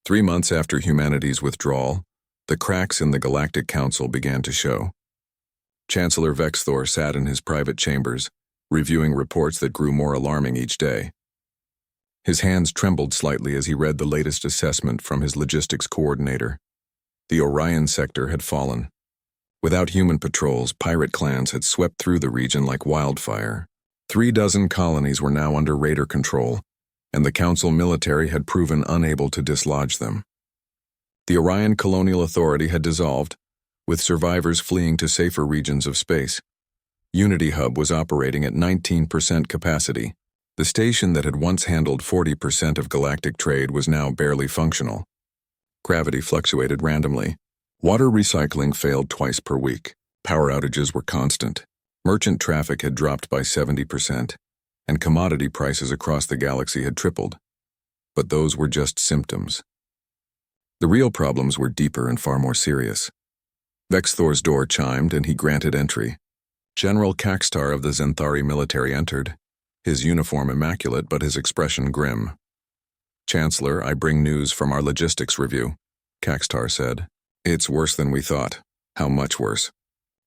3 months after humanity's withdrawal, the cracks in the Galactic Council began to show. Chancellor Vexthor sat in his private chambers, reviewing reports that grew more alarming each day. His hands trembled slightly as he read the latest assessment from his logistics coordinator. The Orion sector had fallen. Without human patrols, pirate clans had swept through the region like wildfire. 36 colonies were now under raider control, and the Council military had proven unable to dislodge them. The Orion Colonial Authority had dissolved, with survivors fleeing to safer regions of space. Unity Hub was operating at 19% capacity. The station that had once handled 40% of galactic trade was now barely functional. Gravity fluctuated randomly. Water recycling failed twice per week. Power outages were constant. Merchant traffic had dropped by 70%, and commodity prices across the galaxy had tripled. But those were just symptoms. The real problems were deeper and far more serious. Vexthor's door chimed and he granted entry. General Caxtar of the Zenthari military entered, his uniform immaculate but his expression grim. "Chancellor, I bring news from our logistics review," Caxtar said. "It's worse than we thought." "How much worse?"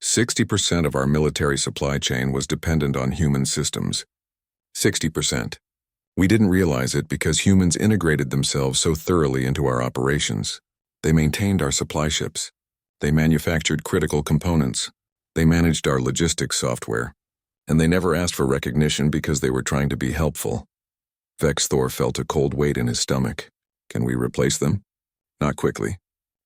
60% of our military supply chain was dependent on human systems. 60%. We didn't realize it because humans integrated themselves so thoroughly into our operations. They maintained our supply ships. They manufactured critical components. They managed our logistics software. And they never asked for recognition because they were trying to be helpful. Vexthor felt a cold weight in his stomach. "Can we replace them?" "Not quickly.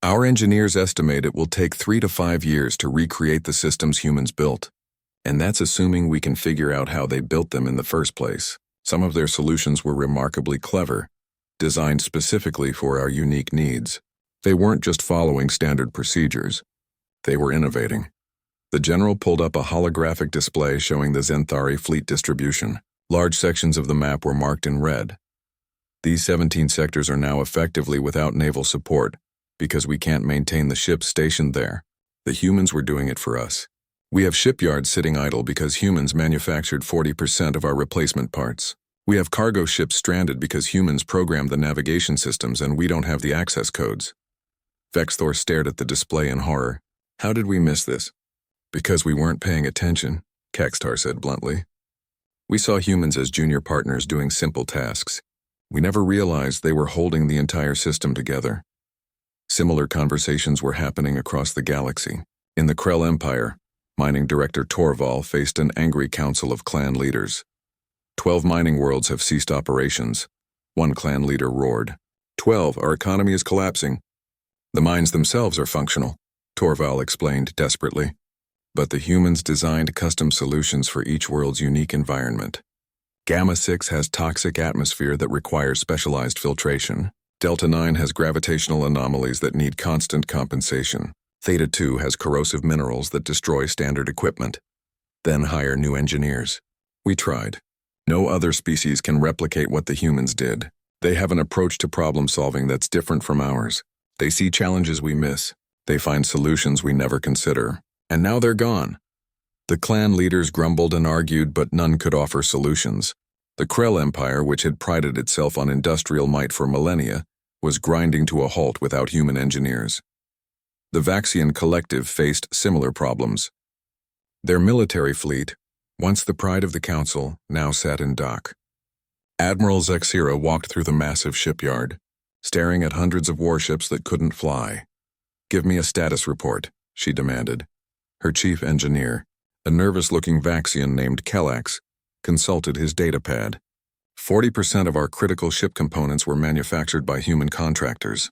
Our engineers estimate it will take 3 to 5 years to recreate the systems humans built. And that's assuming we can figure out how they built them in the first place. Some of their solutions were remarkably clever, designed specifically for our unique needs. They weren't just following standard procedures. They were innovating." The general pulled up a holographic display showing the Zenthari fleet distribution. Large sections of the map were marked in red. These 17 sectors are now effectively without naval support because we can't maintain the ships stationed there. The humans were doing it for us. We have shipyards sitting idle because humans manufactured 40% of our replacement parts. We have cargo ships stranded because humans programmed the navigation systems and we don't have the access codes. Vexthor stared at the display in horror. "How did we miss this?" "Because we weren't paying attention," Caxtar said bluntly. "We saw humans as junior partners doing simple tasks. We never realized they were holding the entire system together." Similar conversations were happening across the galaxy. In the Krell Empire, Mining Director Torval faced an angry council of clan leaders. 12 mining worlds have ceased operations. One clan leader roared. 12, our economy is collapsing. "The mines themselves are functional," Torval explained desperately. "But the humans designed custom solutions for each world's unique environment. Gamma 6 has toxic atmosphere that requires specialized filtration. Delta 9 has gravitational anomalies that need constant compensation. Theta 2 has corrosive minerals that destroy standard equipment. Then hire new engineers. We tried. No other species can replicate what the humans did. They have an approach to problem solving that's different from ours. They see challenges we miss. They find solutions we never consider. And now they're gone." The clan leaders grumbled and argued, but none could offer solutions. The Krell Empire, which had prided itself on industrial might for millennia, was grinding to a halt without human engineers. The Vaxian Collective faced similar problems. Their military fleet, once the pride of the Council, now sat in dock. Admiral Zexira walked through the massive shipyard, staring at hundreds of warships that couldn't fly. "Give me a status report," she demanded. Her chief engineer, a nervous-looking Vaxian named Kellax, consulted his datapad. 40% of our critical ship components were manufactured by human contractors.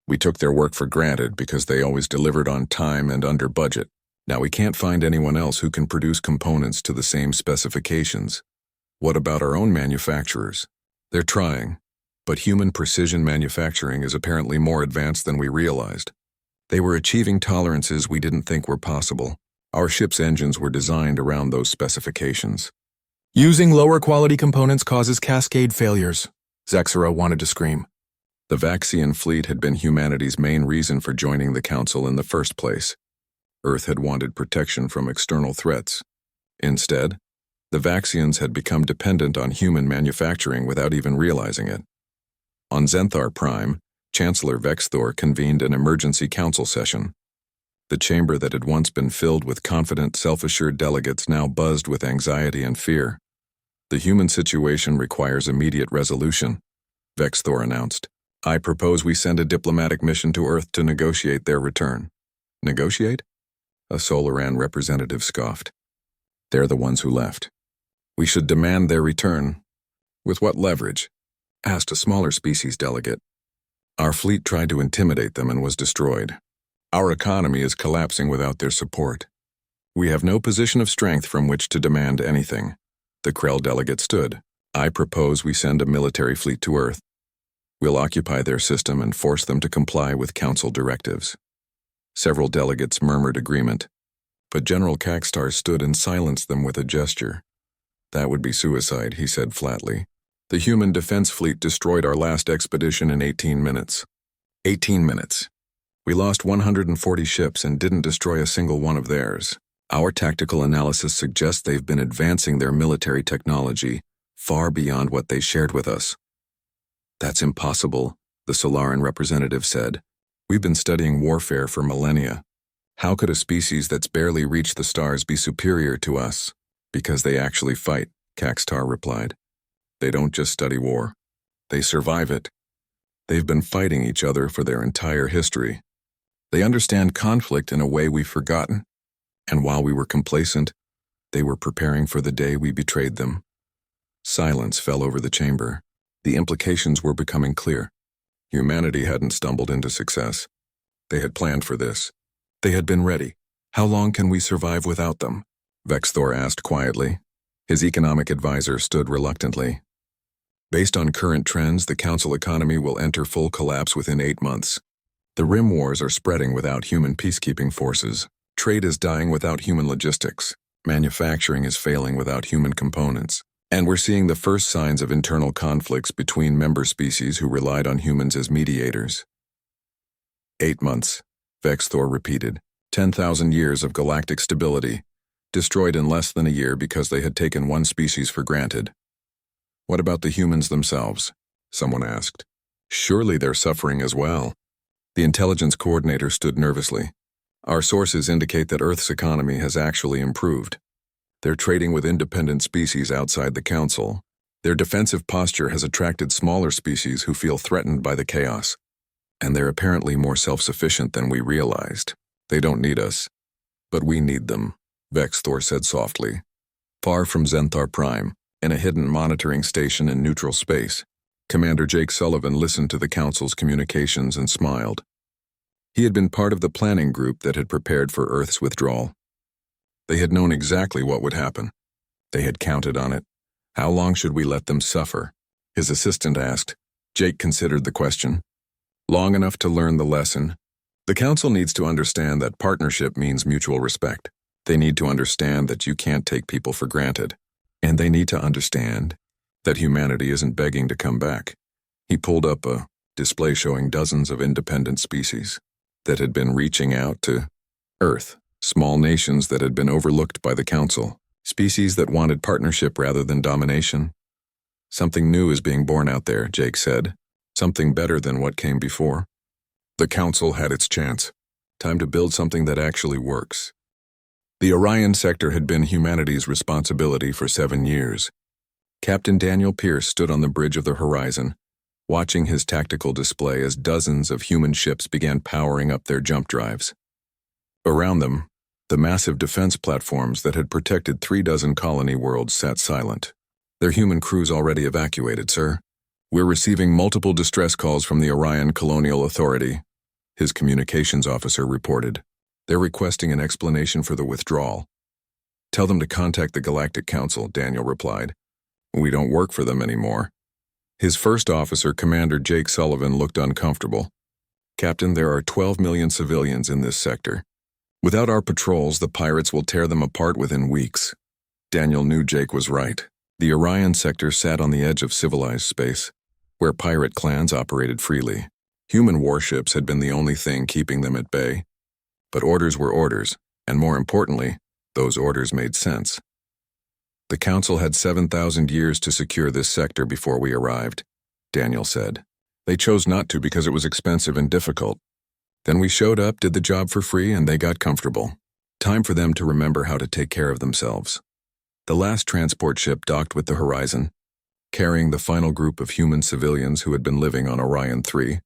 We took their work for granted because they always delivered on time and under budget. Now we can't find anyone else who can produce components to the same specifications. What about our own manufacturers? They're trying, but human precision manufacturing is apparently more advanced than we realized. They were achieving tolerances we didn't think were possible. Our ship's engines were designed around those specifications. "Using lower quality components causes cascade failures," Zexira wanted to scream. The Vaxian fleet had been humanity's main reason for joining the Council in the first place. Earth had wanted protection from external threats. Instead, the Vaxians had become dependent on human manufacturing without even realizing it. On Zenthar Prime, Chancellor Vexthor convened an emergency council session. The chamber that had once been filled with confident, self-assured delegates now buzzed with anxiety and fear. The human situation requires immediate resolution, Vexthor announced. I propose we send a diplomatic mission to Earth to negotiate their return. Negotiate? A Solaran representative scoffed. They're the ones who left. We should demand their return. With what leverage? Asked a smaller species delegate. Our fleet tried to intimidate them and was destroyed. Our economy is collapsing without their support. We have no position of strength from which to demand anything. The Krell delegate stood. I propose we send a military fleet to Earth. We'll occupy their system and force them to comply with council directives. Several delegates murmured agreement, but General Caxtar stood and silenced them with a gesture. That would be suicide, he said flatly. The human defense fleet destroyed our last expedition in 18 minutes. 18 minutes. We lost 140 ships and didn't destroy a single one of theirs. Our tactical analysis suggests they've been advancing their military technology far beyond what they shared with us. That's impossible, the Solaran representative said. We've been studying warfare for millennia. How could a species that's barely reached the stars be superior to us? Because they actually fight, Caxtar replied. They don't just study war. They survive it. They've been fighting each other for their entire history. They understand conflict in a way we've forgotten. And while we were complacent, they were preparing for the day we betrayed them. Silence fell over the chamber. The implications were becoming clear. Humanity hadn't stumbled into success. They had planned for this. They had been ready. How long can we survive without them? Vexthor asked quietly. His economic advisor stood reluctantly. Based on current trends, the council economy will enter full collapse within 8 months. The Rim Wars are spreading without human peacekeeping forces. Trade is dying without human logistics. Manufacturing is failing without human components. And we're seeing the first signs of internal conflicts between member species who relied on humans as mediators. 8 months, Vexthor repeated. 10,000 years of galactic stability, destroyed in less than a year because they had taken one species for granted. What about the humans themselves? Someone asked. Surely they're suffering as well. The intelligence coordinator stood nervously. Our sources indicate that Earth's economy has actually improved. They're trading with independent species outside the council. Their defensive posture has attracted smaller species who feel threatened by the chaos. And they're apparently more self-sufficient than we realized. They don't need us. But we need them, Vexthor said softly. Far from Zenthar Prime, in a hidden monitoring station in neutral space, Commander Jake Sullivan listened to the council's communications and smiled. He had been part of the planning group that had prepared for Earth's withdrawal. They had known exactly what would happen. They had counted on it. How long should we let them suffer? His assistant asked. Jake considered the question. Long enough to learn the lesson. The council needs to understand that partnership means mutual respect. They need to understand that you can't take people for granted. And they need to understand that humanity isn't begging to come back. He pulled up a display showing dozens of independent species that had been reaching out to Earth, small nations that had been overlooked by the council, species that wanted partnership rather than domination. Something new is being born out there, Jake said. Something better than what came before. The council had its chance. Time to build something that actually works. The Orion sector had been humanity's responsibility for 7 years. Captain Daniel Pierce stood on the bridge of the horizon, watching his tactical display as dozens of human ships began powering up their jump drives. Around them, the massive defense platforms that had protected 36 colony worlds sat silent. Their human crews already evacuated, sir. We're receiving multiple distress calls from the Orion Colonial Authority, his communications officer reported. They're requesting an explanation for the withdrawal. Tell them to contact the Galactic Council, Daniel replied. We don't work for them anymore. His first officer, Commander Jake Sullivan, looked uncomfortable. Captain, there are 12 million civilians in this sector. Without our patrols, the pirates will tear them apart within weeks. Daniel knew Jake was right. The Orion sector sat on the edge of civilized space, where pirate clans operated freely. Human warships had been the only thing keeping them at bay. But orders were orders, and more importantly, those orders made sense. The Council had 7,000 years to secure this sector before we arrived, Daniel said. They chose not to because it was expensive and difficult. Then we showed up, did the job for free, and they got comfortable. Time for them to remember how to take care of themselves. The last transport ship docked with the Horizon, carrying the final group of human civilians who had been living on Orion 3.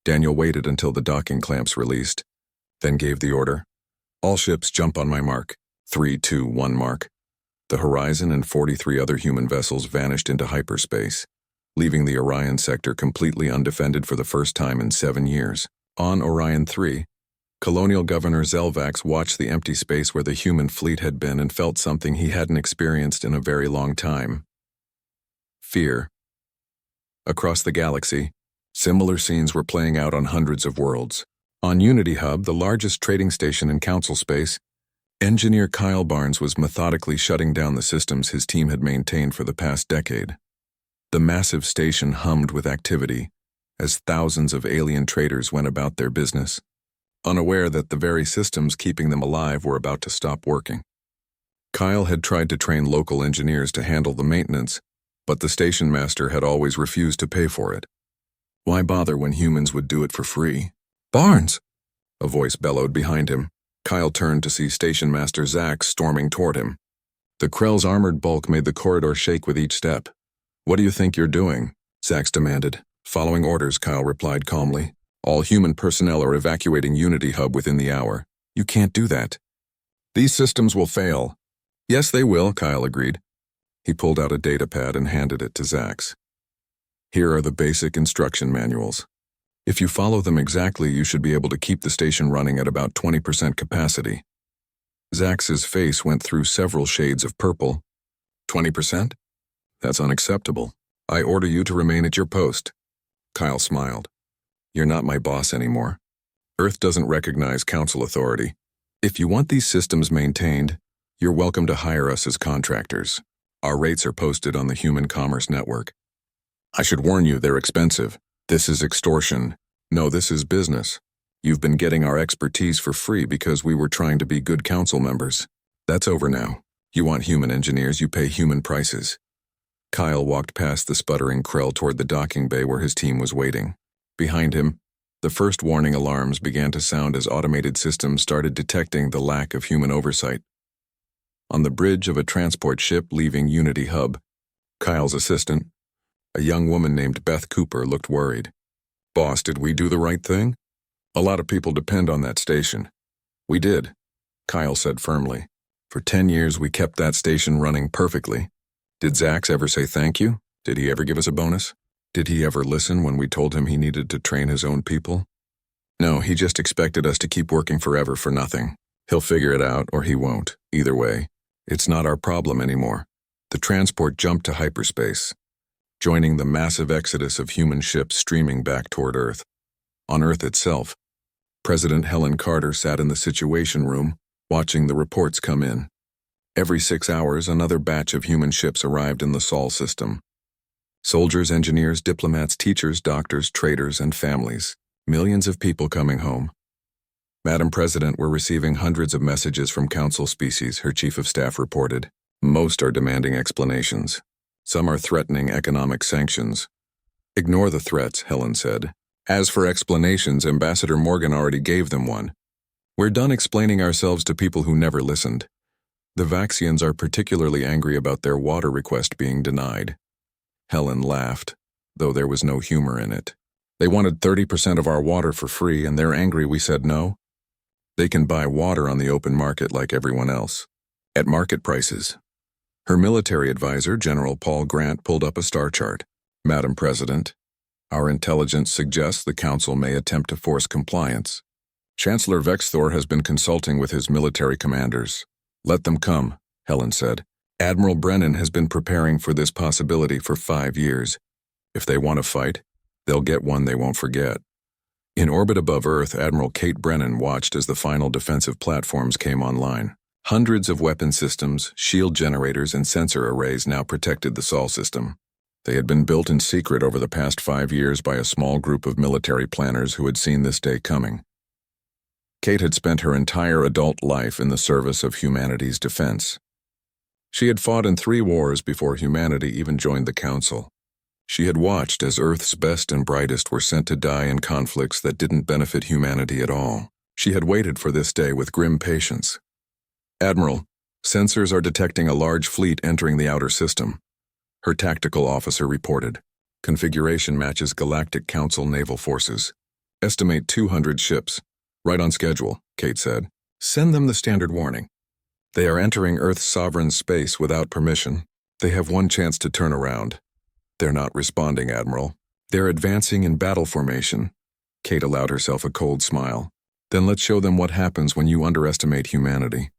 Daniel waited until the docking clamps released, then gave the order. All ships jump on my mark. 3, 2, 1 mark. The Horizon and 43 other human vessels vanished into hyperspace, leaving the Orion sector completely undefended for the first time in 7 years. On Orion 3, Colonial Governor Zelvax watched the empty space where the human fleet had been and felt something he hadn't experienced in a very long time. Fear. Across the galaxy, similar scenes were playing out on hundreds of worlds. On Unity Hub, the largest trading station in Council space, engineer Kyle Barnes was methodically shutting down the systems his team had maintained for the past decade. The massive station hummed with activity as thousands of alien traders went about their business, unaware that the very systems keeping them alive were about to stop working. Kyle had tried to train local engineers to handle the maintenance, but the station master had always refused to pay for it. Why bother when humans would do it for free? "Barnes!" a voice bellowed behind him. Kyle turned to see Station Master Zax storming toward him. The Krell's armored bulk made the corridor shake with each step. "What do you think you're doing?" Zax demanded. "Following orders," Kyle replied calmly. "All human personnel are evacuating Unity Hub within the hour." "You can't do that." "These systems will fail." "Yes, they will," Kyle agreed. He pulled out a datapad and handed it to Zax. "Here are the basic instruction manuals. If you follow them exactly, you should be able to keep the station running at about 20% capacity." Zax's face went through several shades of purple. 20%? That's unacceptable. I order you to remain at your post. Kyle smiled. "You're not my boss anymore. Earth doesn't recognize council authority. If you want these systems maintained, you're welcome to hire us as contractors. Our rates are posted on the Human Commerce Network. I should warn you, they're expensive. This is extortion. No, this is business. You've been getting our expertise for free because we were trying to be good council members. That's over now. You want human engineers, you pay human prices." Kyle walked past the sputtering Krell toward the docking bay where his team was waiting. Behind him, the first warning alarms began to sound as automated systems started detecting the lack of human oversight. On the bridge of a transport ship leaving Unity Hub, Kyle's assistant, a young woman named Beth Cooper, looked worried. "Boss, did we do the right thing? A lot of people depend on that station." "We did," Kyle said firmly. "For 10 years we kept that station running perfectly. Did Zax ever say thank you? Did he ever give us a bonus? Did he ever listen when we told him he needed to train his own people? No, he just expected us to keep working forever for nothing. He'll figure it out or he won't. Either way, it's not our problem anymore." The transport jumped to hyperspace, joining the massive exodus of human ships streaming back toward Earth. On Earth itself, President Helen Carter sat in the Situation Room, watching the reports come in. Every 6 hours, another batch of human ships arrived in the Sol system. Soldiers, engineers, diplomats, teachers, doctors, traders, and families. Millions of people coming home. "Madam President, we're receiving hundreds of messages from Council species," her chief of staff reported. "Most are demanding explanations. Some are threatening economic sanctions." "Ignore the threats," Helen said. "As for explanations, Ambassador Morgan already gave them one. We're done explaining ourselves to people who never listened. The Vaxians are particularly angry about their water request being denied." Helen laughed, though there was no humor in it. "They wanted 30% of our water for free, and they're angry we said no? They can buy water on the open market like everyone else, at market prices." Her military advisor, General Paul Grant, pulled up a star chart. "Madam President, our intelligence suggests the Council may attempt to force compliance. Chancellor Vexthor has been consulting with his military commanders." "Let them come," Helen said. "Admiral Brennan has been preparing for this possibility for 5 years. If they want to fight, they'll get one they won't forget." In orbit above Earth, Admiral Kate Brennan watched as the final defensive platforms came online. Hundreds of weapon systems, shield generators, and sensor arrays now protected the Sol system. They had been built in secret over the past 5 years by a small group of military planners who had seen this day coming. Kate had spent her entire adult life in the service of humanity's defense. She had fought in 3 wars before humanity even joined the Council. She had watched as Earth's best and brightest were sent to die in conflicts that didn't benefit humanity at all. She had waited for this day with grim patience. "Admiral, sensors are detecting a large fleet entering the outer system," her tactical officer reported. "Configuration matches Galactic Council naval forces. Estimate 200 ships. Right on schedule," Kate said. "Send them the standard warning. They are entering Earth's sovereign space without permission. They have one chance to turn around." "They're not responding, Admiral. They're advancing in battle formation." Kate allowed herself a cold smile. "Then let's show them what happens when you underestimate humanity.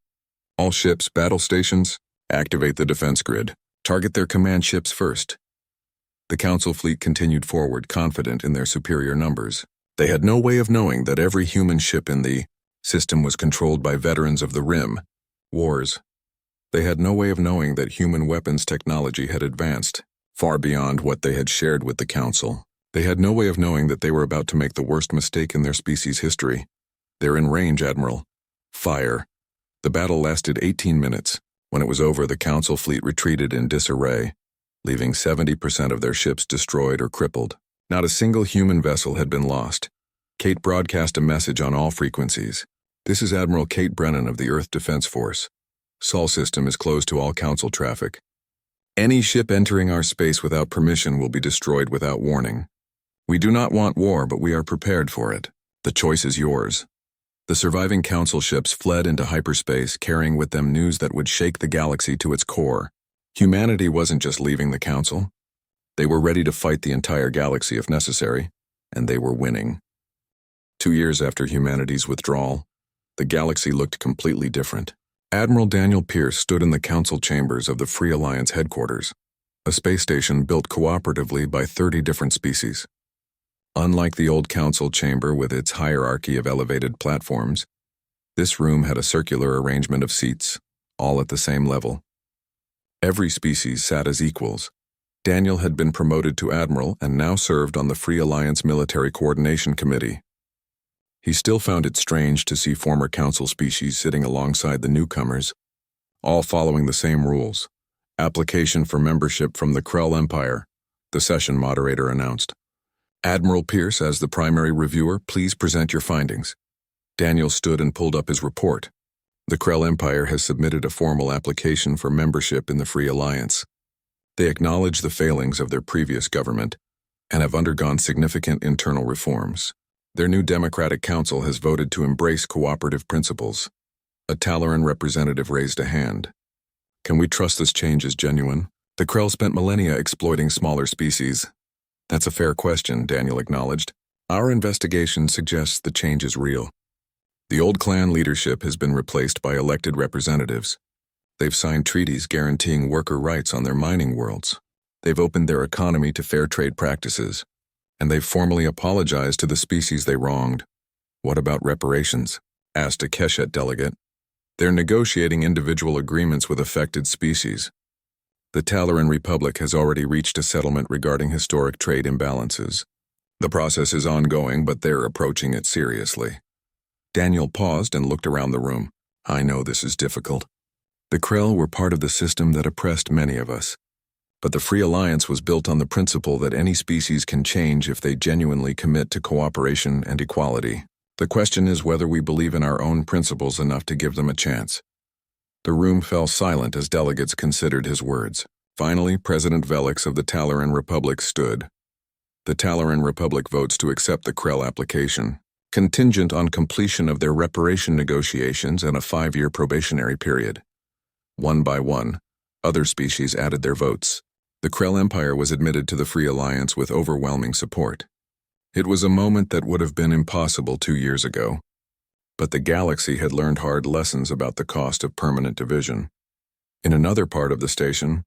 All ships, battle stations, activate the defense grid. Target their command ships first." The Council fleet continued forward, confident in their superior numbers. They had no way of knowing that every human ship in the system was controlled by veterans of the Rim Wars. They had no way of knowing that human weapons technology had advanced far beyond what they had shared with the Council. They had no way of knowing that they were about to make the worst mistake in their species' history. "They're in range, Admiral. Fire." The battle lasted 18 minutes. When it was over, the Council fleet retreated in disarray, leaving 70% of their ships destroyed or crippled. Not a single human vessel had been lost. Kate broadcast a message on all frequencies. "This is Admiral Kate Brennan of the Earth Defense Force. Sol system is closed to all Council traffic. Any ship entering our space without permission will be destroyed without warning. We do not want war, but we are prepared for it. The choice is yours." The surviving Council ships fled into hyperspace, carrying with them news that would shake the galaxy to its core. Humanity wasn't just leaving the Council. They were ready to fight the entire galaxy if necessary, and they were winning. 2 years after humanity's withdrawal, the galaxy looked completely different. Admiral Daniel Pierce stood in the Council chambers of the Free Alliance headquarters, a space station built cooperatively by 30 different species. Unlike the old Council chamber with its hierarchy of elevated platforms, this room had a circular arrangement of seats, all at the same level. Every species sat as equals. Daniel had been promoted to Admiral and now served on the Free Alliance Military Coordination Committee. He still found it strange to see former Council species sitting alongside the newcomers, all following the same rules. "Application for membership from the Krell Empire," the session moderator announced. "Admiral Pierce, as the primary reviewer, please present your findings." Daniel stood and pulled up his report. "The Krell Empire has submitted a formal application for membership in the Free Alliance. They acknowledge the failings of their previous government and have undergone significant internal reforms. Their new Democratic Council has voted to embrace cooperative principles." A Talaran representative raised a hand. "Can we trust this change is genuine? The Krell spent millennia exploiting smaller species." "That's a fair question," Daniel acknowledged. "Our investigation suggests the change is real. The old clan leadership has been replaced by elected representatives. They've signed treaties guaranteeing worker rights on their mining worlds. They've opened their economy to fair trade practices. And they've formally apologized to the species they wronged." "What about reparations?" asked a Keshet delegate. "They're negotiating individual agreements with affected species. The Talaran Republic has already reached a settlement regarding historic trade imbalances. The process is ongoing, but they're approaching it seriously." Daniel paused and looked around the room. "I know this is difficult. The Krell were part of the system that oppressed many of us. But the Free Alliance was built on the principle that any species can change if they genuinely commit to cooperation and equality. The question is whether we believe in our own principles enough to give them a chance." The room fell silent as delegates considered his words. Finally, President Velix of the Talaran Republic stood. "The Talaran Republic votes to accept the Krell application, contingent on completion of their reparation negotiations and a 5-year probationary period." One by one, other species added their votes. The Krell Empire was admitted to the Free Alliance with overwhelming support. It was a moment that would have been impossible 2 years ago. But the galaxy had learned hard lessons about the cost of permanent division. In another part of the station,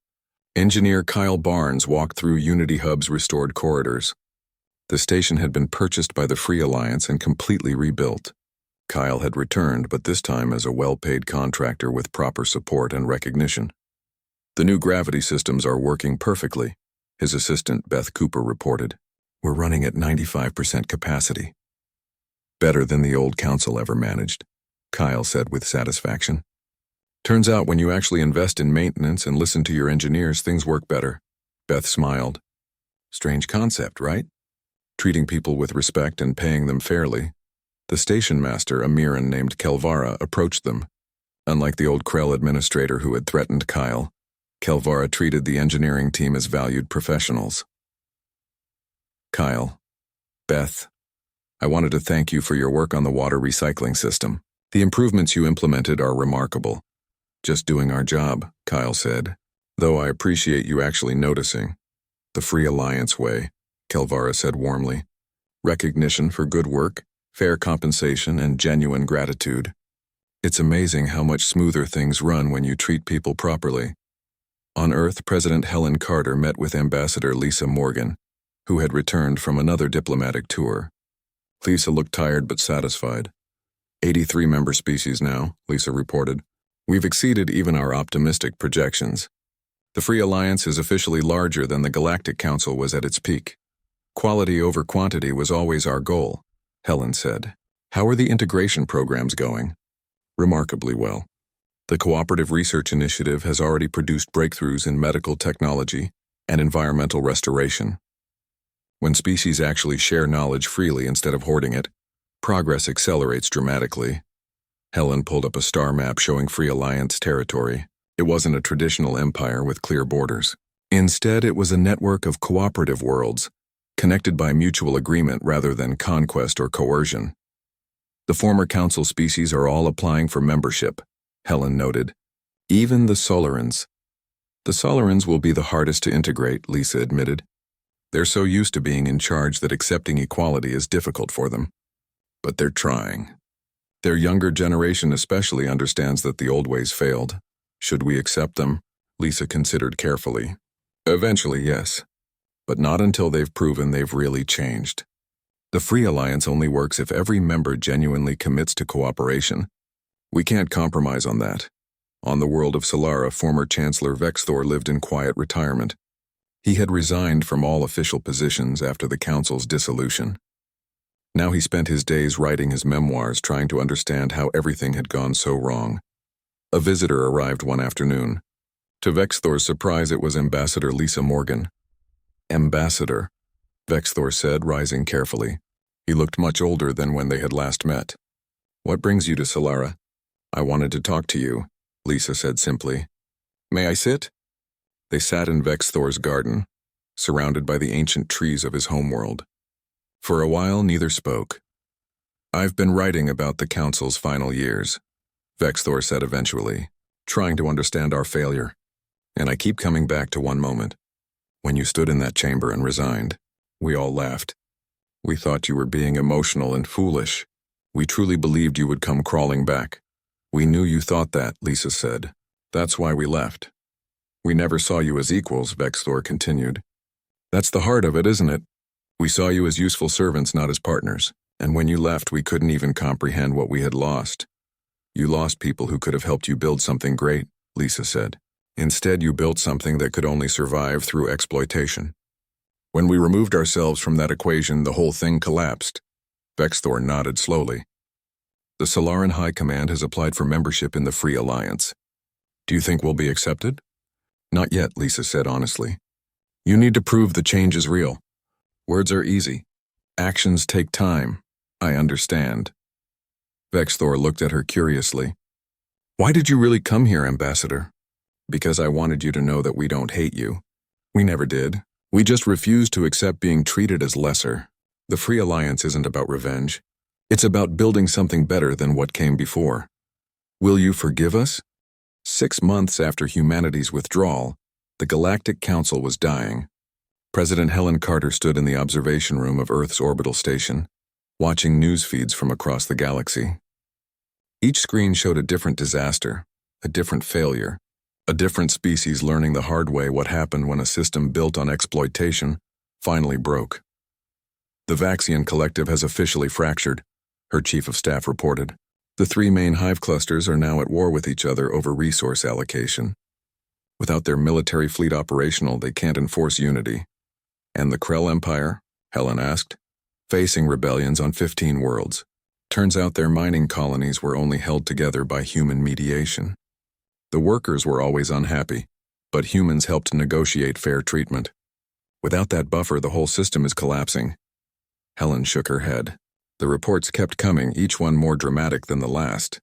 engineer Kyle Barnes walked through Unity Hub's restored corridors. The station had been purchased by the Free Alliance and completely rebuilt. Kyle had returned, but this time as a well-paid contractor with proper support and recognition. "The new gravity systems are working perfectly," his assistant Beth Cooper reported. "We're running at 95% capacity." "Better than the old Council ever managed," Kyle said with satisfaction. "Turns out when you actually invest in maintenance and listen to your engineers, things work better." Beth smiled. Strange concept, right? Treating people with respect and paying them fairly. The station master, a Miran named Kelvara, approached them. Unlike the old Krell administrator who had threatened Kyle, Kelvara treated the engineering team as valued professionals. Kyle, Beth, I wanted to thank you for your work on the water recycling system. The improvements you implemented are remarkable. Just doing our job, Kyle said, though I appreciate you actually noticing. The Free Alliance way, Kelvara said warmly. Recognition for good work, fair compensation, and genuine gratitude. It's amazing how much smoother things run when you treat people properly. On Earth, President Helen Carter met with Ambassador Lisa Morgan, who had returned from another diplomatic tour. Lisa looked tired but satisfied. 83 member species now, Lisa reported. We've exceeded even our optimistic projections. The Free Alliance is officially larger than the Galactic Council was at its peak. Quality over quantity was always our goal, Helen said. How are the integration programs going? Remarkably well. The Cooperative Research Initiative has already produced breakthroughs in medical technology and environmental restoration. When species actually share knowledge freely instead of hoarding it, progress accelerates dramatically. Helen pulled up a star map showing Free Alliance territory. It wasn't a traditional empire with clear borders. Instead, it was a network of cooperative worlds, connected by mutual agreement rather than conquest or coercion. The former council species are all applying for membership, Helen noted. Even the Solarans. The Solarans will be the hardest to integrate, Lisa admitted. They're so used to being in charge that accepting equality is difficult for them. But they're trying. Their younger generation especially understands that the old ways failed. Should we accept them? Lisa considered carefully. Eventually, yes. But not until they've proven they've really changed. The Free Alliance only works if every member genuinely commits to cooperation. We can't compromise on that. On the world of Solara, former Chancellor Vexthor lived in quiet retirement. He had resigned from all official positions after the Council's dissolution. Now he spent his days writing his memoirs, trying to understand how everything had gone so wrong. A visitor arrived one afternoon. To Vexthor's surprise, it was Ambassador Lisa Morgan. Ambassador, Vexthor said, rising carefully. He looked much older than when they had last met. What brings you to Solara? I wanted to talk to you, Lisa said simply. May I sit? They sat in Vexthor's garden, surrounded by the ancient trees of his homeworld. For a while, neither spoke. I've been writing about the Council's final years, Vexthor said eventually, trying to understand our failure. And I keep coming back to one moment. When you stood in that chamber and resigned, we all laughed. We thought you were being emotional and foolish. We truly believed you would come crawling back. We knew you thought that, Lisa said. That's why we left. We never saw you as equals, Vexthor continued. That's the heart of it, isn't it? We saw you as useful servants, not as partners. And when you left, we couldn't even comprehend what we had lost. You lost people who could have helped you build something great, Lisa said. Instead, you built something that could only survive through exploitation. When we removed ourselves from that equation, the whole thing collapsed. Vexthor nodded slowly. The Solaran High Command has applied for membership in the Free Alliance. Do you think we'll be accepted? Not yet, Lisa said honestly. You need to prove the change is real. Words are easy. Actions take time. I understand. Vexthor looked at her curiously. Why did you really come here, Ambassador? Because I wanted you to know that we don't hate you. We never did. We just refused to accept being treated as lesser. The Free Alliance isn't about revenge. It's about building something better than what came before. Will you forgive us? 6 months after humanity's withdrawal, the Galactic Council was dying. President Helen Carter stood in the observation room of Earth's orbital station, watching news feeds from across the galaxy. Each screen showed a different disaster, a different failure, a different species learning the hard way what happened when a system built on exploitation finally broke. The Vaxian Collective has officially fractured, her chief of staff reported. The 3 main hive clusters are now at war with each other over resource allocation. Without their military fleet operational, they can't enforce unity. And the Krell Empire? Helen asked. Facing rebellions on 15 worlds. Turns out their mining colonies were only held together by human mediation. The workers were always unhappy, but humans helped negotiate fair treatment. Without that buffer, the whole system is collapsing. Helen shook her head. The reports kept coming, each one more dramatic than the last.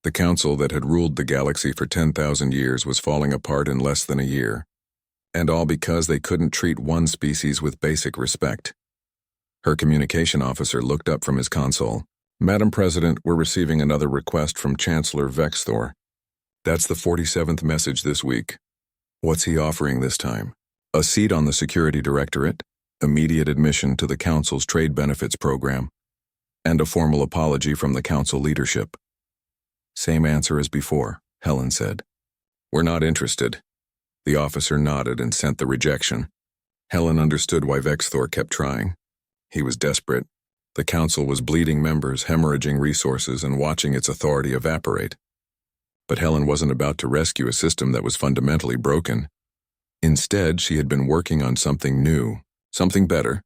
The council that had ruled the galaxy for 10,000 years was falling apart in less than a year. And all because they couldn't treat one species with basic respect. Her communication officer looked up from his console. "Madam President, we're receiving another request from Chancellor Vexthor. That's the 47th message this week. What's he offering this time? A seat on the Security Directorate, immediate admission to the Council's trade benefits program, and a formal apology from the Council leadership." "Same answer as before," Helen said. "We're not interested." The officer nodded and sent the rejection. Helen understood why Vexthor kept trying. He was desperate. The Council was bleeding members, hemorrhaging resources, and watching its authority evaporate. But Helen wasn't about to rescue a system that was fundamentally broken. Instead, she had been working on something new, something better.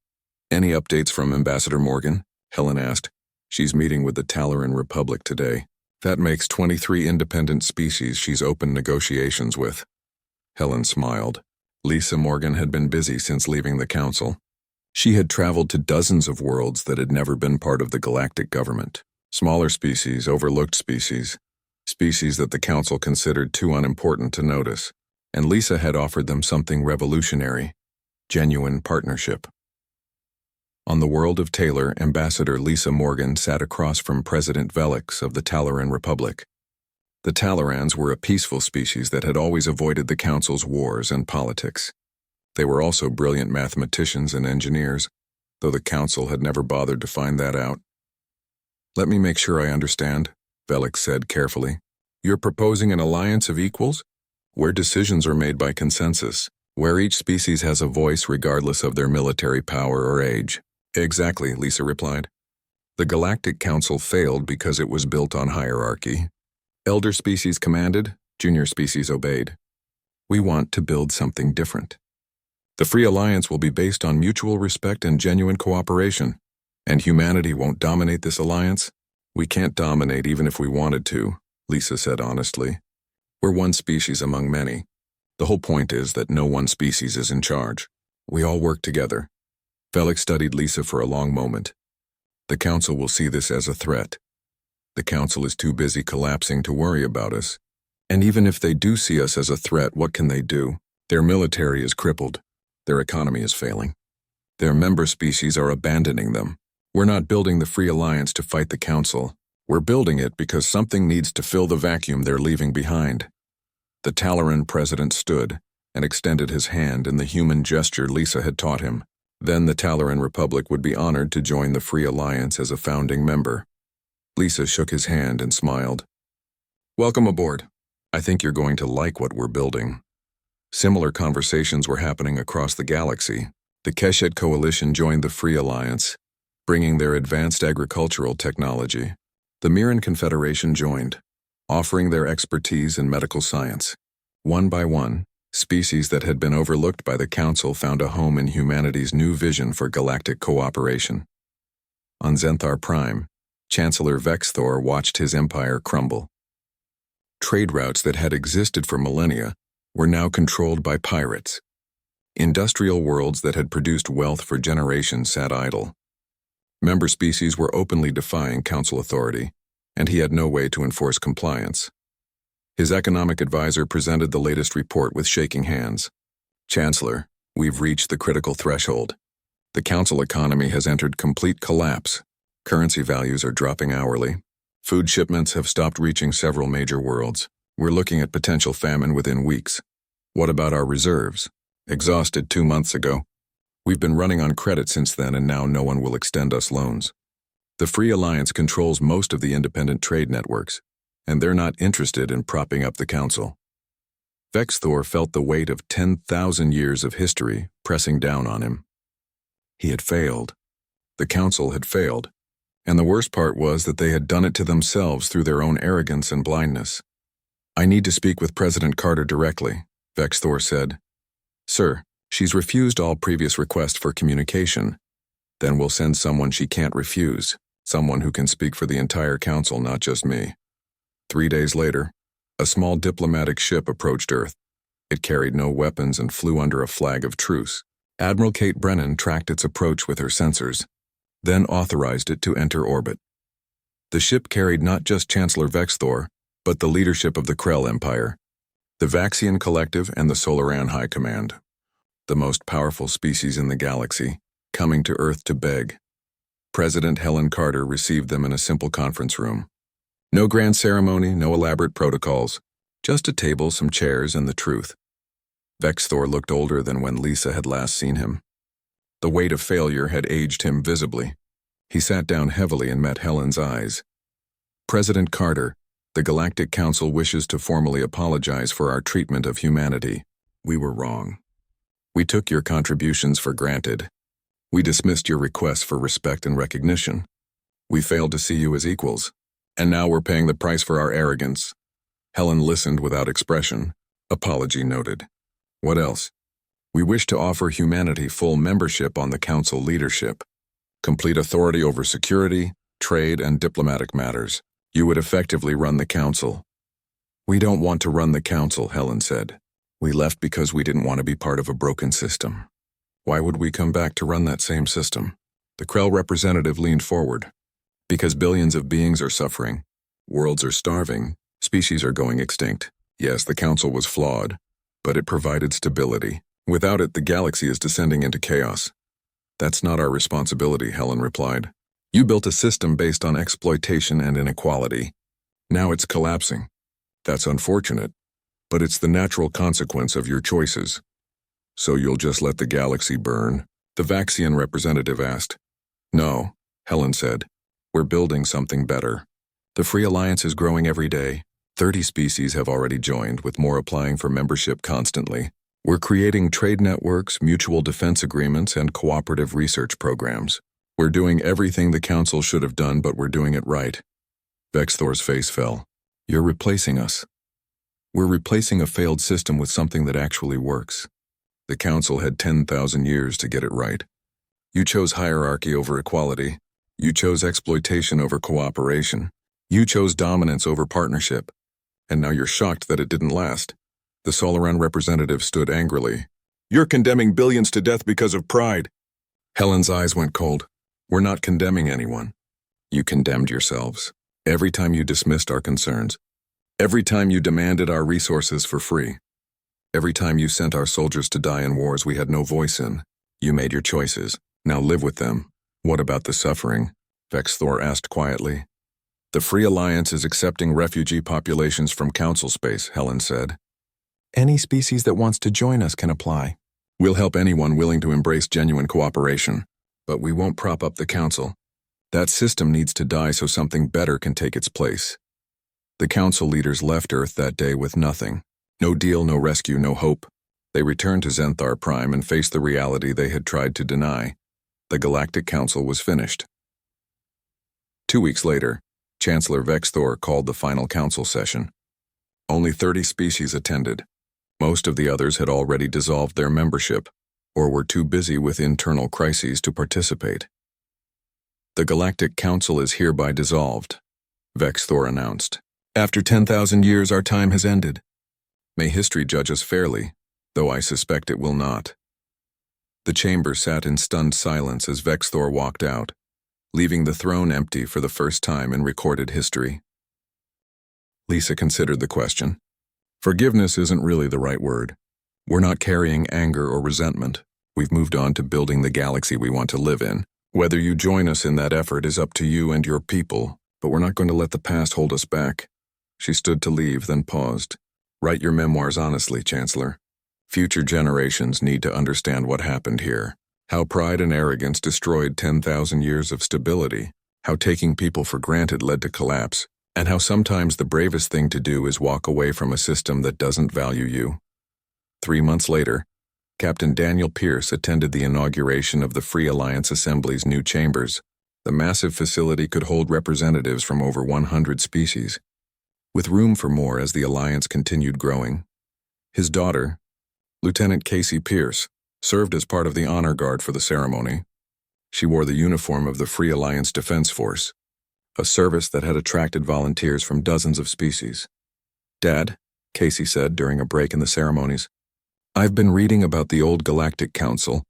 "Any updates from Ambassador Morgan?" Helen asked. "She's meeting with the Talaran Republic today. That makes 23 independent species she's opened negotiations with." Helen smiled. Lisa Morgan had been busy since leaving the Council. She had traveled to dozens of worlds that had never been part of the galactic government. Smaller species, overlooked species, species that the Council considered too unimportant to notice. And Lisa had offered them something revolutionary: genuine partnership. On the world of Taylor, Ambassador Lisa Morgan sat across from President Velix of the Talaran Republic. The Talarans were a peaceful species that had always avoided the Council's wars and politics. They were also brilliant mathematicians and engineers, though the Council had never bothered to find that out. "Let me make sure I understand," Velix said carefully. "You're proposing an alliance of equals, where decisions are made by consensus, where each species has a voice regardless of their military power or age." "Exactly," Lisa replied. "The Galactic Council failed because it was built on hierarchy. Elder species commanded, junior species obeyed. We want to build something different. The Free Alliance will be based on mutual respect and genuine cooperation. And humanity won't dominate this alliance? We can't dominate even if we wanted to," Lisa said honestly. "We're one species among many. The whole point is that no one species is in charge. We all work together." Velix studied Lisa for a long moment. "The Council will see this as a threat. The Council is too busy collapsing to worry about us. And even if they do see us as a threat, what can they do? Their military is crippled. Their economy is failing. Their member species are abandoning them. We're not building the Free Alliance to fight the Council. We're building it because something needs to fill the vacuum they're leaving behind." The Talaran president stood and extended his hand in the human gesture Lisa had taught him. Then the Talaran Republic would be honored to join the Free Alliance as a founding member. Lisa shook his hand and smiled. "Welcome aboard. I think you're going to like what we're building." Similar conversations were happening across the galaxy. The Keshet Coalition joined the Free Alliance, bringing their advanced agricultural technology. The Mirran Confederation joined, offering their expertise in medical science. One by one, species that had been overlooked by the Council found a home in humanity's new vision for galactic cooperation. On Zenthar Prime, Chancellor Vexthor watched his empire crumble. Trade routes that had existed for millennia were now controlled by pirates. Industrial worlds that had produced wealth for generations sat idle. Member species were openly defying Council authority, and he had no way to enforce compliance. His economic advisor presented the latest report with shaking hands. "Chancellor, we've reached the critical threshold. The Council economy has entered complete collapse. Currency values are dropping hourly. Food shipments have stopped reaching several major worlds. We're looking at potential famine within weeks. What about our reserves? Exhausted 2 months ago. We've been running on credit since then, and now no one will extend us loans. The Free Alliance controls most of the independent trade networks, and they're not interested in propping up the Council." Vexthor felt the weight of 10,000 years of history pressing down on him. He had failed. The Council had failed. And the worst part was that they had done it to themselves through their own arrogance and blindness. "I need to speak with President Carter directly," Vexthor said. "Sir, she's refused all previous requests for communication. Then we'll send someone she can't refuse, someone who can speak for the entire Council, not just me." 3 days later, a small diplomatic ship approached Earth. It carried no weapons and flew under a flag of truce. Admiral Kate Brennan tracked its approach with her sensors, then authorized it to enter orbit. The ship carried not just Chancellor Vexthor, but the leadership of the Krell Empire, the Vaxian Collective and the Solaran High Command, the most powerful species in the galaxy, coming to Earth to beg. President Helen Carter received them in a simple conference room. No grand ceremony, no elaborate protocols, just a table, some chairs, and the truth. Vexthor looked older than when Lisa had last seen him. The weight of failure had aged him visibly. He sat down heavily and met Helen's eyes. President Carter, the Galactic Council wishes to formally apologize for our treatment of humanity. We were wrong. We took your contributions for granted. We dismissed your requests for respect and recognition. We failed to see you as equals. And now we're paying the price for our arrogance. Helen listened without expression. Apology noted. What else? We wish to offer humanity full membership on the Council leadership, complete authority over security, trade, and diplomatic matters. You would effectively run the Council. We don't want to run the Council, Helen said. We left because we didn't want to be part of a broken system. Why would we come back to run that same system? The Krell representative leaned forward. Because billions of beings are suffering, worlds are starving, species are going extinct. Yes, the Council was flawed, but it provided stability. Without it, the galaxy is descending into chaos. That's not our responsibility, Helen replied. You built a system based on exploitation and inequality. Now it's collapsing. That's unfortunate, but it's the natural consequence of your choices. So you'll just let the galaxy burn? The Vaxian representative asked. No, Helen said. We're building something better. The Free Alliance is growing every day. 30 species have already joined, with more applying for membership constantly. We're creating trade networks, mutual defense agreements, and cooperative research programs. We're doing everything the Council should have done, but we're doing it right. Vexthor's face fell. You're replacing us. We're replacing a failed system with something that actually works. The Council had 10,000 years to get it right. You chose hierarchy over equality. You chose exploitation over cooperation. You chose dominance over partnership. And now you're shocked that it didn't last. The Solaran representative stood angrily. You're condemning billions to death because of pride. Helen's eyes went cold. We're not condemning anyone. You condemned yourselves. Every time you dismissed our concerns. Every time you demanded our resources for free. Every time you sent our soldiers to die in wars we had no voice in. You made your choices. Now live with them. What about the suffering? Vexthor asked quietly. The Free Alliance is accepting refugee populations from Council space, Helen said. Any species that wants to join us can apply. We'll help anyone willing to embrace genuine cooperation, but we won't prop up the Council. That system needs to die so something better can take its place. The Council leaders left Earth that day with nothing. No deal, no rescue, no hope. They returned to Zenthar Prime and faced the reality they had tried to deny. The Galactic Council was finished. 2 weeks later, Chancellor Vexthor called the final Council session. Only 30 species attended. Most of the others had already dissolved their membership, or were too busy with internal crises to participate. The Galactic Council is hereby dissolved, Vexthor announced. After 10,000 years, our time has ended. May history judge us fairly, though I suspect it will not. The chamber sat in stunned silence as Vexthor walked out, leaving the throne empty for the first time in recorded history. Lisa considered the question. Forgiveness isn't really the right word. We're not carrying anger or resentment. We've moved on to building the galaxy we want to live in. Whether you join us in that effort is up to you and your people, but we're not going to let the past hold us back. She stood to leave, then paused. Write your memoirs honestly, Chancellor. Future generations need to understand what happened here. How pride and arrogance destroyed 10,000 years of stability. How taking people for granted led to collapse. And how sometimes the bravest thing to do is walk away from a system that doesn't value you. 3 months later, Captain Daniel Pierce attended the inauguration of the Free Alliance Assembly's new chambers. The massive facility could hold representatives from over 100 species, with room for more as the Alliance continued growing. His daughter, Lieutenant Casey Pierce, served as part of the honor guard for the ceremony. She wore the uniform of the Free Alliance Defense Force, a service that had attracted volunteers from dozens of species. Dad, Casey said during a break in the ceremonies, I've been reading about the old Galactic Council.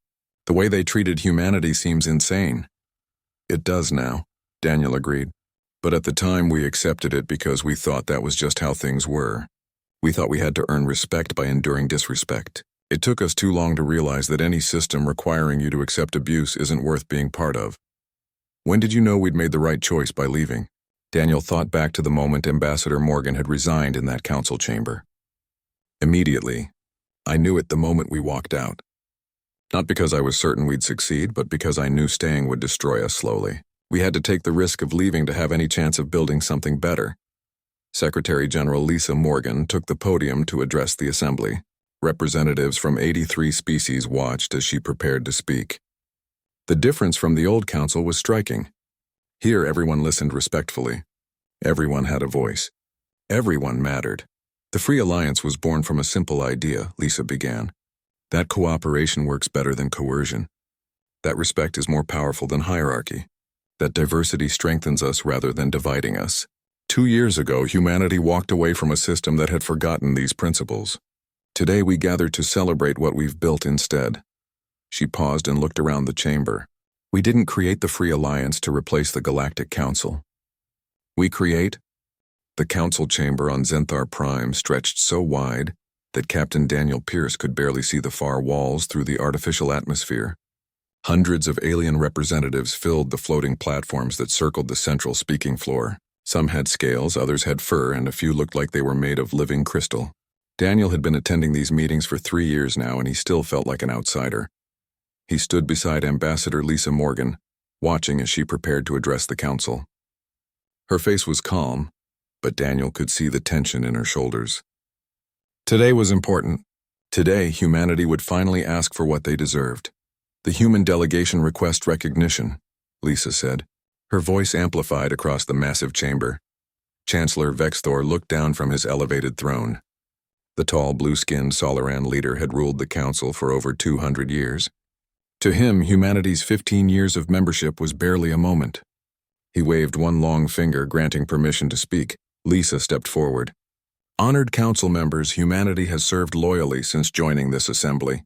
The way they treated humanity seems insane. It does now, Daniel agreed. But at the time we accepted it because we thought that was just how things were. We thought we had to earn respect by enduring disrespect. It took us too long to realize that any system requiring you to accept abuse isn't worth being part of. When did you know we'd made the right choice by leaving? Daniel thought back to the moment Ambassador Morgan had resigned in that council chamber. Immediately, I knew it the moment we walked out. Not because I was certain we'd succeed, but because I knew staying would destroy us slowly. We had to take the risk of leaving to have any chance of building something better. Secretary General Lisa Morgan took the podium to address the assembly. Representatives from 83 species watched as she prepared to speak. The difference from the old council was striking. Here everyone listened respectfully. Everyone had a voice. Everyone mattered. The Free Alliance was born from a simple idea, Lisa began. That cooperation works better than coercion. That respect is more powerful than hierarchy. That diversity strengthens us rather than dividing us. 2 years ago, humanity walked away from a system that had forgotten these principles. Today we gather to celebrate what we've built instead. She paused and looked around the chamber. We didn't create the Free Alliance to replace the Galactic Council. We create... The council chamber on Zenthar Prime stretched so wide that Captain Daniel Pierce could barely see the far walls through the artificial atmosphere. Hundreds of alien representatives filled the floating platforms that circled the central speaking floor. Some had scales, others had fur, and a few looked like they were made of living crystal. Daniel had been attending these meetings for 3 years now, and he still felt like an outsider. He stood beside Ambassador Lisa Morgan, watching as she prepared to address the council. Her face was calm, but Daniel could see the tension in her shoulders. Today was important. Today, humanity would finally ask for what they deserved. The human delegation requests recognition, Lisa said. Her voice amplified across the massive chamber. Chancellor Vexthor looked down from his elevated throne. The tall, blue-skinned Solaran leader had ruled the council for over 200 years. To him, humanity's 15 years of membership was barely a moment. He waved one long finger, granting permission to speak. Lisa stepped forward. Honored council members, humanity has served loyally since joining this assembly.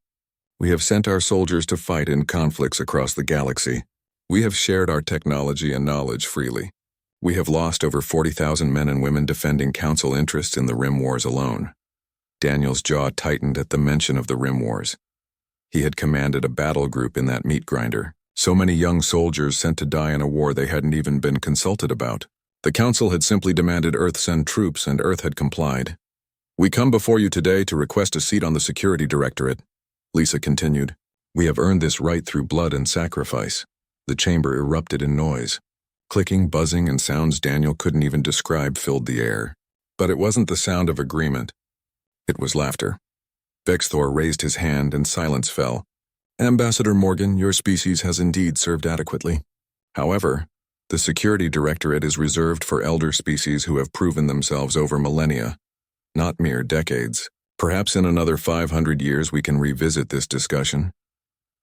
We have sent our soldiers to fight in conflicts across the galaxy. We have shared our technology and knowledge freely. We have lost over 40,000 men and women defending council interests in the Rim Wars alone. Daniel's jaw tightened at the mention of the Rim Wars. He had commanded a battle group in that meat grinder. So many young soldiers sent to die in a war they hadn't even been consulted about. The council had simply demanded Earth send troops, and Earth had complied. We come before you today to request a seat on the Security Directorate, Lisa continued. We have earned this right through blood and sacrifice. The chamber erupted in noise. Clicking, buzzing, and sounds Daniel couldn't even describe filled the air. But it wasn't the sound of agreement. It was laughter. Vexthor raised his hand and silence fell. Ambassador Morgan, your species has indeed served adequately. However, the Security Directorate is reserved for elder species who have proven themselves over millennia, not mere decades. Perhaps in another 500 years we can revisit this discussion.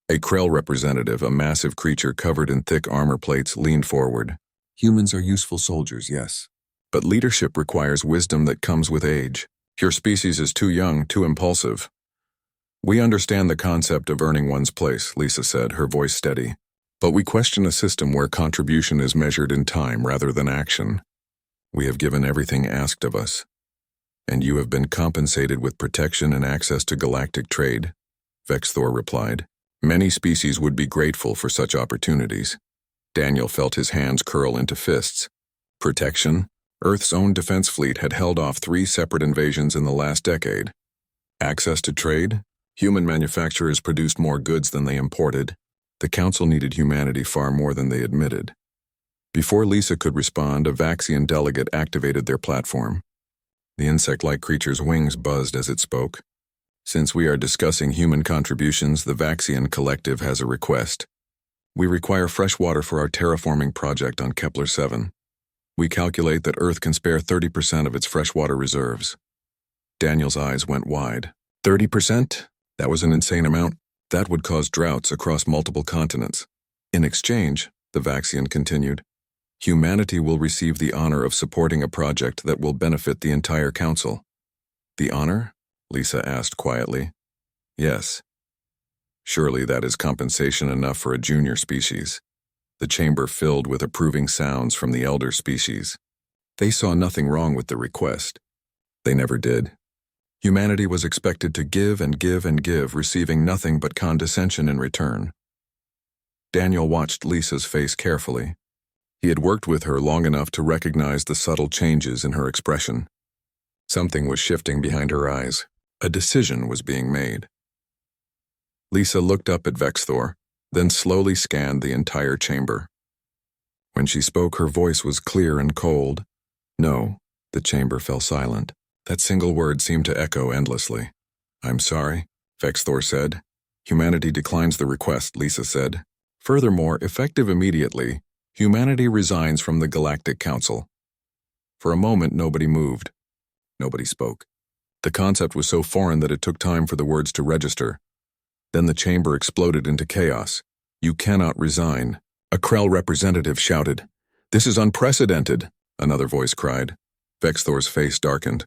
A Krell representative, a massive creature covered in thick armor plates, leaned forward. Humans are useful soldiers, yes. But leadership requires wisdom that comes with age. Your species is too young, too impulsive. We understand the concept of earning one's place, Lisa said, her voice steady. But we question a system where contribution is measured in time rather than action. We have given everything asked of us. And you have been compensated with protection and access to galactic trade, Vexthor replied. Many species would be grateful for such opportunities. Daniel felt his hands curl into fists. Protection? Earth's own defense fleet had held off 3 separate invasions in the last decade. Access to trade? Human manufacturers produced more goods than they imported. The council needed humanity far more than they admitted. Before Lisa could respond, a Vaxian delegate activated their platform. The insect-like creature's wings buzzed as it spoke. Since we are discussing human contributions, the Vaxian Collective has a request. We require fresh water for our terraforming project on Kepler-7. We calculate that Earth can spare 30% of its freshwater reserves. Daniel's eyes went wide. 30%? That was an insane amount. That would cause droughts across multiple continents. In exchange, the Vaxian continued, humanity will receive the honor of supporting a project that will benefit the entire council. The honor? Lisa asked quietly. Yes. Surely that is compensation enough for a junior species. The chamber filled with approving sounds from the elder species. They saw nothing wrong with the request. They never did. Humanity was expected to give and give and give, receiving nothing but condescension in return. Daniel watched Lisa's face carefully. He had worked with her long enough to recognize the subtle changes in her expression. Something was shifting behind her eyes. A decision was being made. Lisa looked up at Vexthor, then slowly scanned the entire chamber. When she spoke, her voice was clear and cold. No, the chamber fell silent. That single word seemed to echo endlessly. I'm sorry, Vexthor said. Humanity declines the request, Lisa said. Furthermore, effective immediately, humanity resigns from the Galactic Council. For a moment, nobody moved. Nobody spoke. The concept was so foreign that it took time for the words to register. Then the chamber exploded into chaos. You cannot resign. A Krell representative shouted. This is unprecedented, another voice cried. Vexthor's face darkened.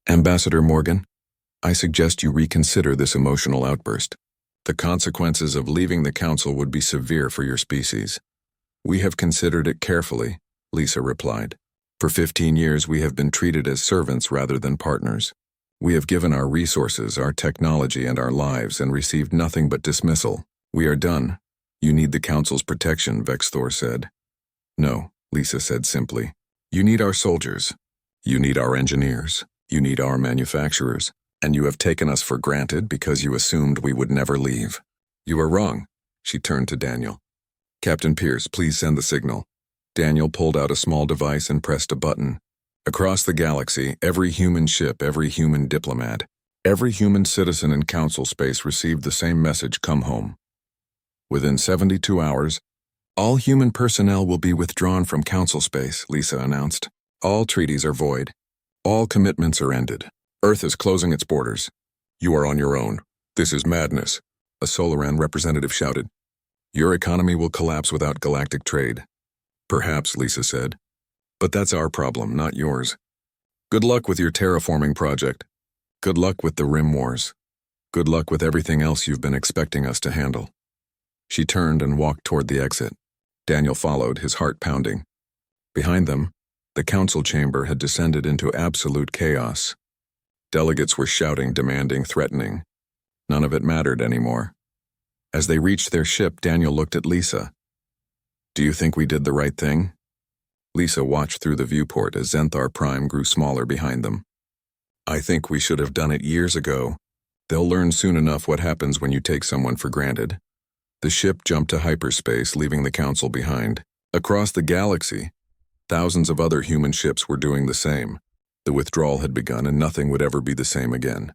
Ambassador Morgan, I suggest you reconsider this emotional outburst. The consequences of leaving the council would be severe for your species. We have considered it carefully, Lisa replied. For 15 years we have been treated as servants rather than partners. We have given our resources, our technology, and our lives and received nothing but dismissal. We are done. You need the council's protection, Vexthor said. No, Lisa said simply. You need our soldiers. You need our engineers. You need our manufacturers. And you have taken us for granted because you assumed we would never leave. You are wrong. She turned to Daniel. Captain Pierce, please send the signal. Daniel pulled out a small device and pressed a button. Across the galaxy, every human ship, every human diplomat, every human citizen in council space received the same message, come home. Within 72 hours, all human personnel will be withdrawn from council space, Lisa announced. All treaties are void. All commitments are ended. Earth is closing its borders. You are on your own. This is madness, a Solaran representative shouted. Your economy will collapse without galactic trade. Perhaps, Lisa said. But that's our problem, not yours. Good luck with your terraforming project. Good luck with the Rim Wars. Good luck with everything else you've been expecting us to handle. She turned and walked toward the exit. Daniel followed, his heart pounding. Behind them, the council chamber had descended into absolute chaos. Delegates were shouting, demanding, threatening. None of it mattered anymore. As they reached their ship, Daniel looked at Lisa. Do you think we did the right thing? Lisa watched through the viewport as Zenthar Prime grew smaller behind them. I think we should have done it years ago. They'll learn soon enough what happens when you take someone for granted. The ship jumped to hyperspace, leaving the council behind. Across the galaxy, thousands of other human ships were doing the same. The withdrawal had begun and nothing would ever be the same again.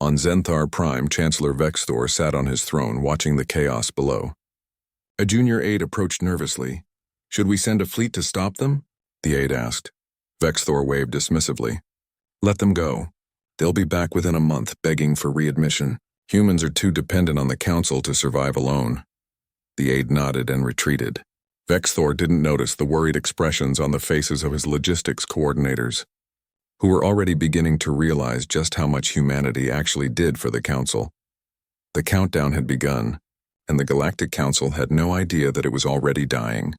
On Zenthar Prime, Chancellor Vexthor sat on his throne, watching the chaos below. A junior aide approached nervously. Should we send a fleet to stop them? The aide asked. Vexthor waved dismissively. Let them go. They'll be back within a month, begging for readmission. Humans are too dependent on the council to survive alone. The aide nodded and retreated. Vexthor didn't notice the worried expressions on the faces of his logistics coordinators, who were already beginning to realize just how much humanity actually did for the council. The countdown had begun, and the Galactic Council had no idea that it was already dying.